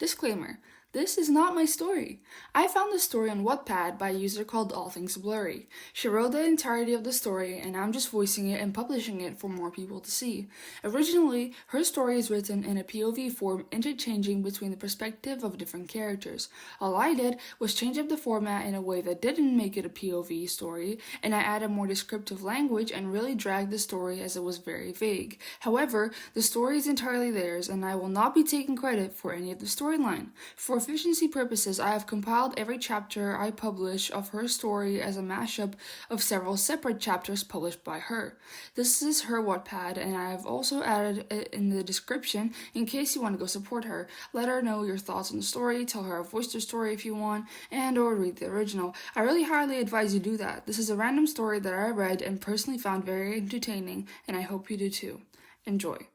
Disclaimer: this is not my story. I found this story on Wattpad by a user called allthingsblurry. She wrote the entirety of the story, and I'm just voicing it and publishing it for more people to see. Originally, her story is written in a POV form, interchanging between the perspective of different characters. All I did was change up the format in a way that didn't make it a POV story, and I added more descriptive language and really dragged the story as it was very vague. However, the story is entirely theirs, and I will not be taking credit for any of the storyline. For efficiency purposes, I have compiled every chapter I publish of her story as a mashup of several separate chapters published by her. This is her Wattpad, and I have also added it in the description in case you want to go support her. Let her know your thoughts on the story, tell her I voiced her story if you want, and or read the original. I really highly advise you do that. This is a random story that I read and personally found very entertaining, and I hope you do too. Enjoy.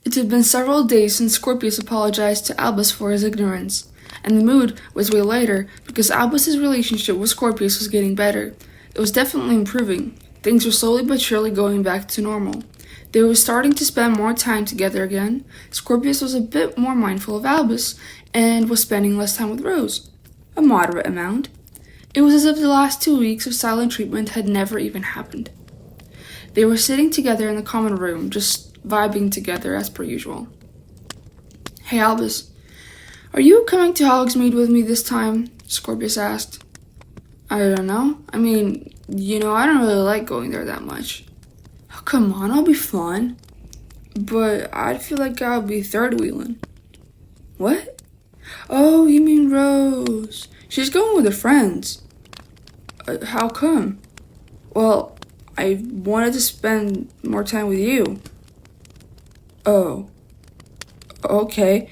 It had been several days since Scorbus apologized to Albus for his ignorance, and the mood was way lighter because Albus's relationship with Scorbus was getting better. It was definitely improving. Things were slowly but surely going back to normal. They were starting to spend more time together again. Scorbus was a bit more mindful of Albus and was spending less time with Rose. A moderate amount. It was as if the last 2 weeks of silent treatment had never even happened. They were sitting together in the common room, just vibing together as per usual. "Hey Albus, are you coming to Hogsmeade with me this time?" Scorbus asked. "I don't know. I don't really like going there that much." "Oh, come on, it'll be fun." "But I'd feel like I'll be third wheeling." "What? Oh, you mean Rose. She's going with her friends." How come?" "Well, I wanted to spend more time with you." "Oh, okay.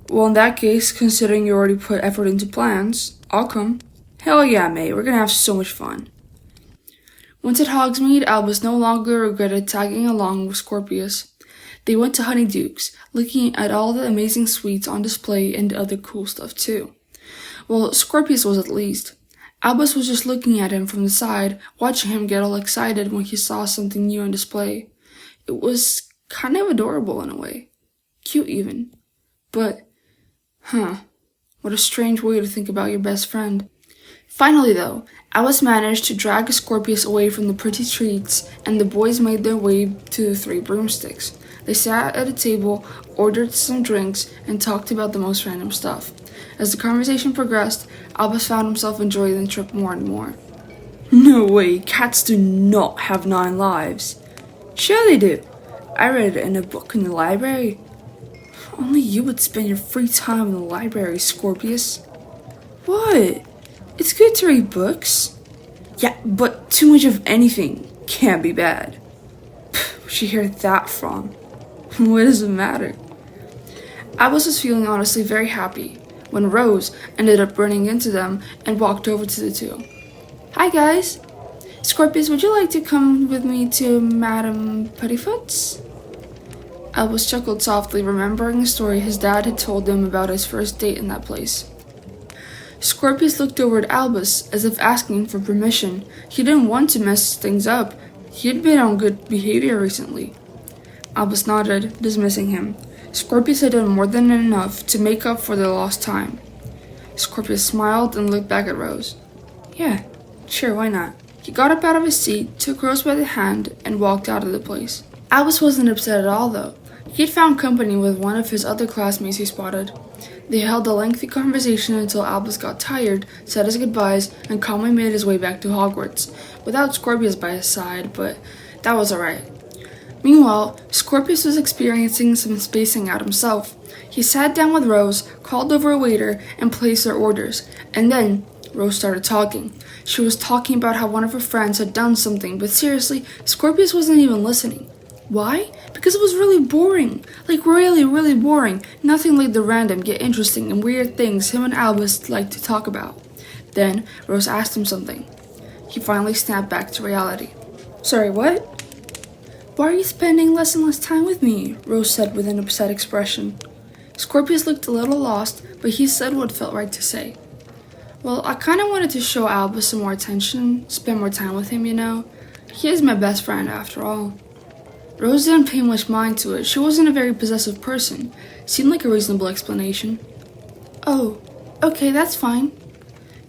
Well, in that case, considering you already put effort into plans, I'll come." "Hell yeah, mate. We're gonna have so much fun." Once at Hogsmeade, Albus no longer regretted tagging along with Scorbus. They went to Honeyduke's, looking at all the amazing sweets on display and other cool stuff too. Well, Scorbus was at least. Albus was just looking at him from the side, watching him get all excited when he saw something new on display. It was kind of adorable in a way. Cute even. But, what a strange way to think about your best friend. Finally though, Albus managed to drag Scorbus away from the pretty treats, and the boys made their way to the 3 broomsticks. They sat at a table, ordered some drinks, and talked about the most random stuff. As the conversation progressed, Albus found himself enjoying the trip more and more. "No way, cats do not have 9 lives." "Sure they do. I read it in a book in the library." "Only you would spend your free time in the library, Scorbus." "What? It's good to read books." "Yeah, but too much of anything can be bad." "Where'd she hear that from?" "What does it matter?" Albus was feeling honestly very happy when Rose ended up running into them and walked over to the 2. "Hi guys. Scorbus, would you like to come with me to Madame Puttyfoot's?" Albus chuckled softly, remembering the story his dad had told him about his first date in that place. Scorbus looked over at Albus as if asking for permission. He didn't want to mess things up. He had been on good behavior recently. Albus nodded, dismissing him. Scorbus had done more than enough to make up for their lost time. Scorbus smiled and looked back at Rose. "Yeah, sure, why not?" He got up out of his seat, took Rose by the hand, and walked out of the place. Albus wasn't upset at all, though. He had found company with one of his other classmates he spotted. They held a lengthy conversation until Albus got tired, said his goodbyes, and calmly made his way back to Hogwarts, without Scorbus by his side, but that was alright. Meanwhile, Scorbus was experiencing some spacing out himself. He sat down with Rose, called over a waiter, and placed their orders, and then Rose started talking. She was talking about how one of her friends had done something, but seriously, Scorbus wasn't even listening. Why? Because it was really boring. Like really, really boring. Nothing like the random yet interesting and weird things him and Albus liked to talk about. Then, Rose asked him something. He finally snapped back to reality. "Sorry, what?" "Why are you spending less and less time with me?" Rose said with an upset expression. Scorbus looked a little lost, but he said what felt right to say. "Well, I kinda wanted to show Albus some more attention, spend more time with him, you know. He is my best friend after all." Rose didn't pay much mind to it. She wasn't a very possessive person. Seemed like a reasonable explanation. Oh, okay, that's fine.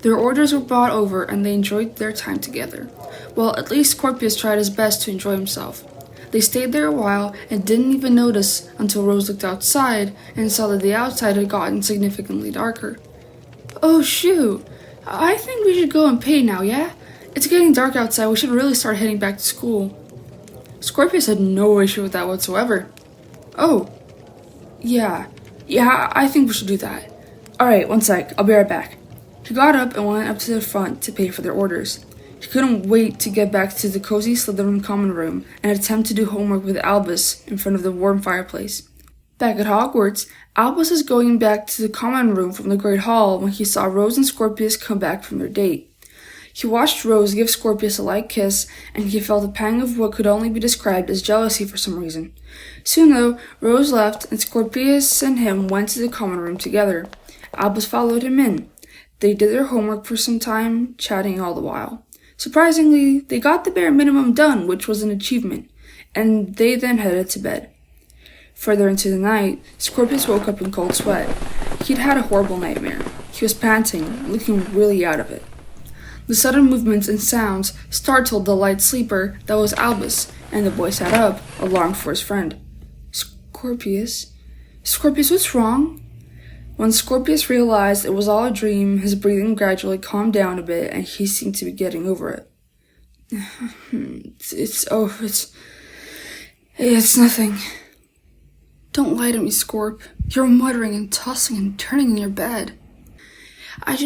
Their orders were brought over and they enjoyed their time together. Well, at least Scorpius tried his best to enjoy himself. They stayed there a while and didn't even notice until Rose looked outside and saw that the outside had gotten significantly darker. Oh shoot, I think we should go and pay now, yeah? It's getting dark outside, we should really start heading back to school. Scorpius had no issue with that whatsoever. Oh, yeah, I think we should do that. Alright, one sec, I'll be right back. He got up and went up to the front to pay for their orders. He couldn't wait to get back to the cozy Slytherin common room and attempt to do homework with Albus in front of the warm fireplace. Back at Hogwarts, Albus was going back to the common room from the Great Hall when he saw Rose and Scorpius come back from their date. He watched Rose give Scorpius a light kiss, and he felt a pang of what could only be described as jealousy for some reason. Soon, though, Rose left, and Scorpius and him went to the common room together. Albus followed him in. They did their homework for some time, chatting all the while. Surprisingly, they got the bare minimum done, which was an achievement, and they then headed to bed. Further into the night, Scorpius woke up in cold sweat. He'd had a horrible nightmare. He was panting, looking really out of it. The sudden movements and sounds startled the light sleeper that was Albus, and the boy sat up, alarmed for his friend. Scorpius, what's wrong? When Scorpius realized it was all a dream, his breathing gradually calmed down a bit, and he seemed to be getting over it. It's nothing. Don't lie to me, Scorp. You're muttering and tossing and turning in your bed. I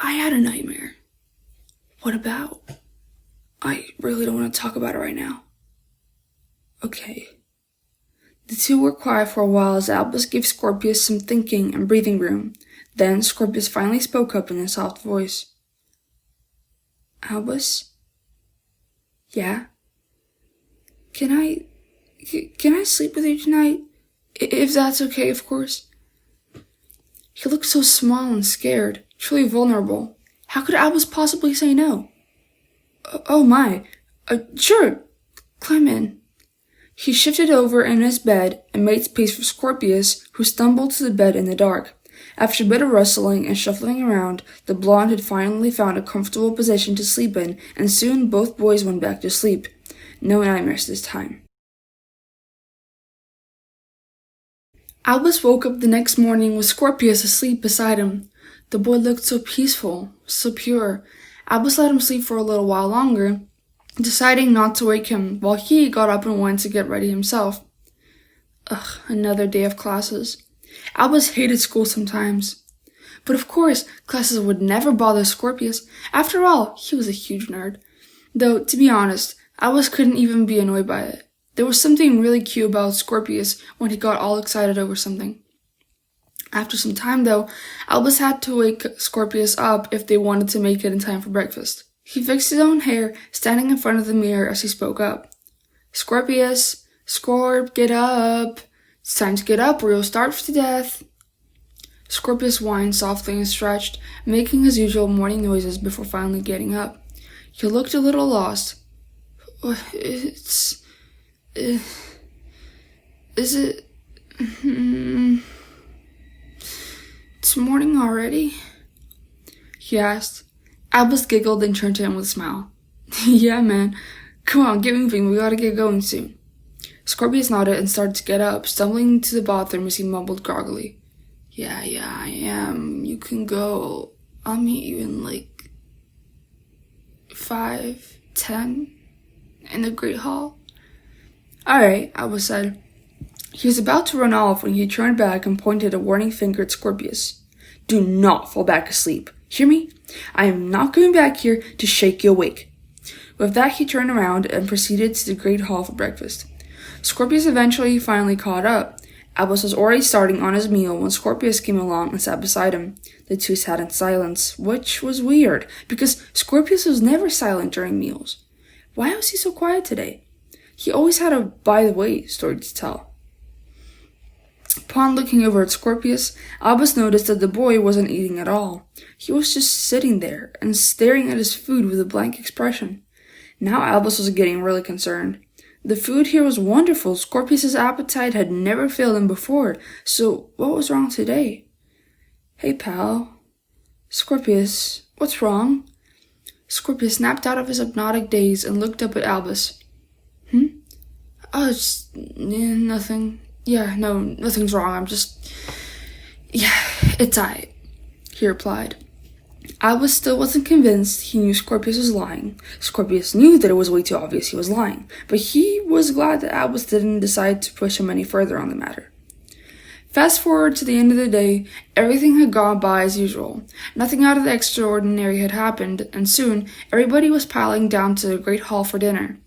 had a nightmare. What about? I really don't want to talk about it right now. Okay. The two were quiet for a while as Albus gave Scorpius some thinking and breathing room. Then Scorpius finally spoke up in a soft voice. Albus? Yeah? Can I sleep with you tonight? If that's okay, of course. He looked so small and scared, truly vulnerable. How could Albus possibly say no? Oh my. Sure. Climb in. He shifted over in his bed and made space for Scorpius, who stumbled to the bed in the dark. After a bit of rustling and shuffling around, the blonde had finally found a comfortable position to sleep in, and soon both boys went back to sleep. No nightmares this time. Albus woke up the next morning with Scorpius asleep beside him. The boy looked so peaceful, so pure. Albus let him sleep for a little while longer, deciding not to wake him while he got up and went to get ready himself. Another day of classes. Albus hated school sometimes. But of course, classes would never bother Scorpius. After all, he was a huge nerd. Though, to be honest, Albus couldn't even be annoyed by it. There was something really cute about Scorpius when he got all excited over something. After some time, though, Albus had to wake Scorpius up if they wanted to make it in time for breakfast. He fixed his own hair, standing in front of the mirror as he spoke up. Scorpius, Scorp, get up. It's time to get up or you'll starve to death. Scorpius whined softly and stretched, making his usual morning noises before finally getting up. He looked a little lost. Is it... It's morning already? He asked. Albus giggled and turned to him with a smile. Yeah, man. Come on, get moving. We gotta get going soon. Scorpius nodded and started to get up, stumbling to the bathroom as he mumbled groggily. Yeah, I am. You can go. I'll meet you in 5, 10 in the Great Hall. Alright, Albus said. He was about to run off when he turned back and pointed a warning finger at Scorpius. Do not fall back asleep. Hear me? I am not going back here to shake you awake. With that, he turned around and proceeded to the Great Hall for breakfast. Scorpius eventually finally caught up. Albus was already starting on his meal when Scorpius came along and sat beside him. The two sat in silence, which was weird, because Scorpius was never silent during meals. Why was he so quiet today? He always had a by-the-way story to tell. Upon looking over at Scorpius, Albus noticed that the boy wasn't eating at all. He was just sitting there and staring at his food with a blank expression. Now Albus was getting really concerned. The food here was wonderful. Scorpius's appetite had never failed him before, so what was wrong today? Hey, pal. Scorpius, what's wrong? Scorpius snapped out of his hypnotic daze and looked up at Albus. Oh, it's nothing. Yeah, no, nothing's wrong. I'm just... Yeah, it's alright, he replied. Albus still wasn't convinced. He knew Scorpius was lying. Scorpius knew that it was way too obvious he was lying, but he was glad that Albus didn't decide to push him any further on the matter. Fast forward to the end of the day, everything had gone by as usual. Nothing out of the extraordinary had happened, and soon everybody was piling down to the great hall for dinner.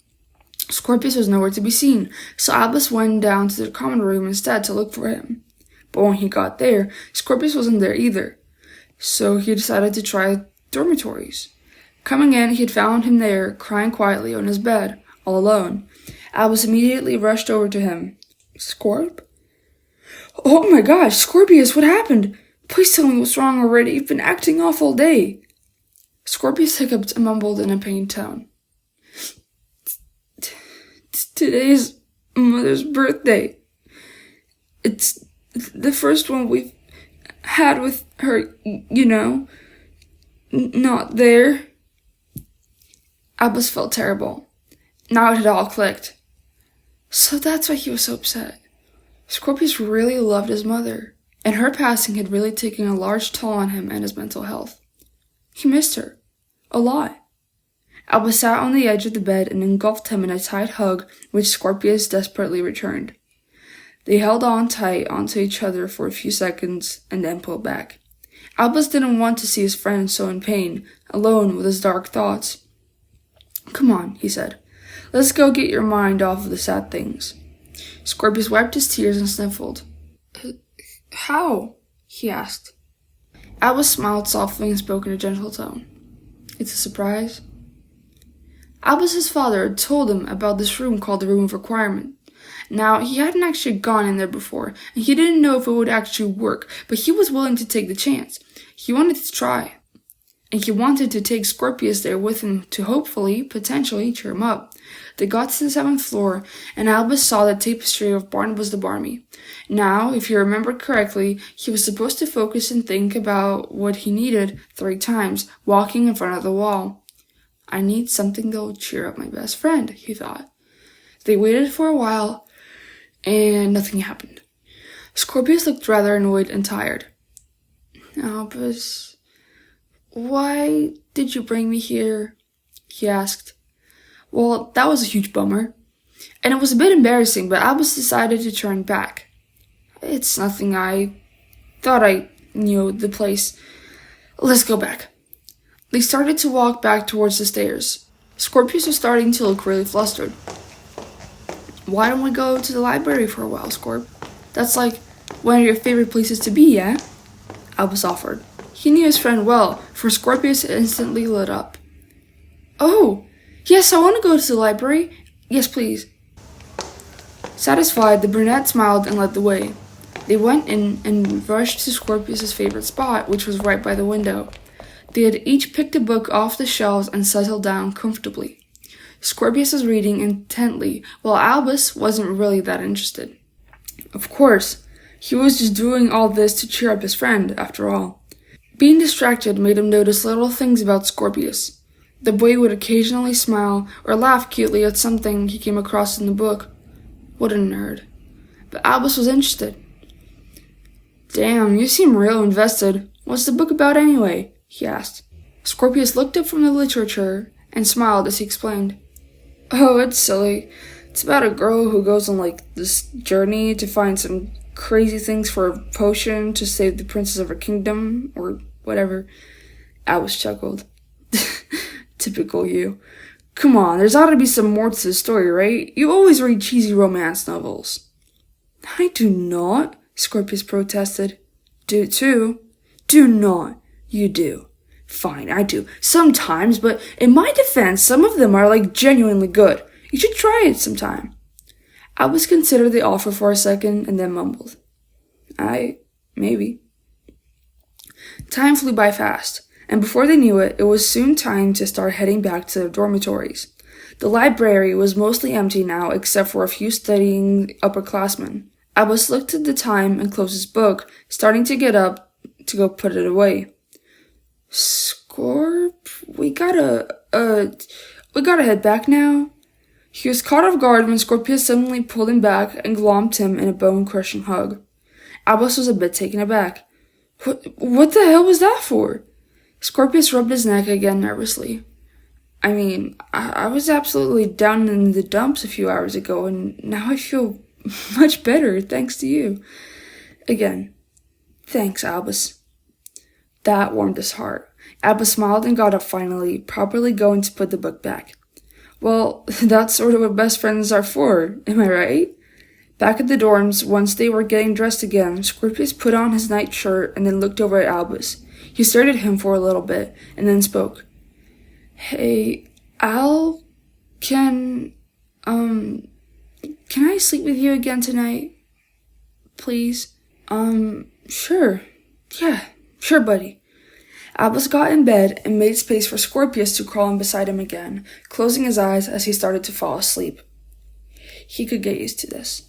Scorpius was nowhere to be seen, so Albus went down to the common room instead to look for him. But when he got there, Scorpius wasn't there either, so he decided to try dormitories. Coming in, he had found him there, crying quietly on his bed, all alone. Albus immediately rushed over to him. Scorp? Oh my gosh, Scorpius, what happened? Please tell me what's wrong already. You've been acting off all day. Scorpius hiccuped and mumbled in a pained tone. Today's mother's birthday. It's the first one we've had with her, not there. Albus felt terrible. Now it had all clicked. So that's why he was so upset. Scorpius really loved his mother, and her passing had really taken a large toll on him and his mental health. He missed her. A lot. Albus sat on the edge of the bed and engulfed him in a tight hug, which Scorpius desperately returned. They held on tight onto each other for a few seconds and then pulled back. Albus didn't want to see his friend so in pain, alone with his dark thoughts. Come on, he said. Let's go get your mind off of the sad things. Scorpius wiped his tears and sniffled. How? He asked. Albus smiled softly and spoke in a gentle tone. It's a surprise. Albus's father had told him about this room called the Room of Requirement. Now, he hadn't actually gone in there before, and he didn't know if it would actually work, but he was willing to take the chance. He wanted to try. And he wanted to take Scorpius there with him to hopefully, potentially, cheer him up. They got to the 7th floor, and Albus saw the tapestry of Barnabas the Barmy. Now, if you remember correctly, he was supposed to focus and think about what he needed 3 times, walking in front of the wall. I need something that will cheer up my best friend, he thought. They waited for a while, and nothing happened. Scorpius looked rather annoyed and tired. Albus... Why did you bring me here? He asked. Well, that was a huge bummer. And it was a bit embarrassing, but Albus decided to turn back. It's nothing. I thought I knew the place. Let's go back. They started to walk back towards the stairs. Scorpius was starting to look really flustered. Why don't we go to the library for a while, Scorp? That's like one of your favorite places to be, yeah? Albus offered. He knew his friend well, for Scorpius instantly lit up. Oh, yes, I want to go to the library. Yes, please. Satisfied, the brunette smiled and led the way. They went in and rushed to Scorpius's favorite spot, which was right by the window. They had each picked a book off the shelves and settled down comfortably. Scorpius was reading intently, while Albus wasn't really that interested. Of course, he was just doing all this to cheer up his friend, after all. Being distracted made him notice little things about Scorpius. The boy would occasionally smile or laugh cutely at something he came across in the book. What a nerd. But Albus was interested. Damn, you seem real invested. What's the book about anyway? He asked. Scorpius looked up from the literature and smiled as he explained. Oh, it's silly. It's about a girl who goes on this journey to find some crazy things for a potion to save the princess of her kingdom, or whatever. Albus chuckled. Typical you. Come on, there's ought to be some more to the story, right? You always read cheesy romance novels. I do not, Scorpius protested. Do too. Do not. You do. Fine, I do. Sometimes, but in my defense, some of them are genuinely good. You should try it sometime. Albus considered the offer for a second and then mumbled. Maybe. Time flew by fast, and before they knew it, it was soon time to start heading back to their dormitories. The library was mostly empty now, except for a few studying upperclassmen. Albus looked at the time and closed his book, starting to get up to go put it away. Scorp, we gotta head back now. He was caught off guard when Scorpius suddenly pulled him back and glommed him in a bone-crushing hug. Albus was a bit taken aback. What the hell was that for? Scorpius rubbed his neck again nervously. I mean, I was absolutely down in the dumps a few hours ago, and now I feel much better, thanks to you. Again, thanks, Albus. That warmed his heart. Albus smiled and got up finally, properly going to put the book back. Well, that's sort of what best friends are for, am I right? Back at the dorms, once they were getting dressed again, Scorpius put on his nightshirt and then looked over at Albus. He stared at him for a little bit, and then spoke. Hey, Al, can I sleep with you again tonight? Please? Sure. Yeah, sure, buddy. Albus got in bed and made space for Scorpius to crawl in beside him again, closing his eyes as he started to fall asleep. He could get used to this.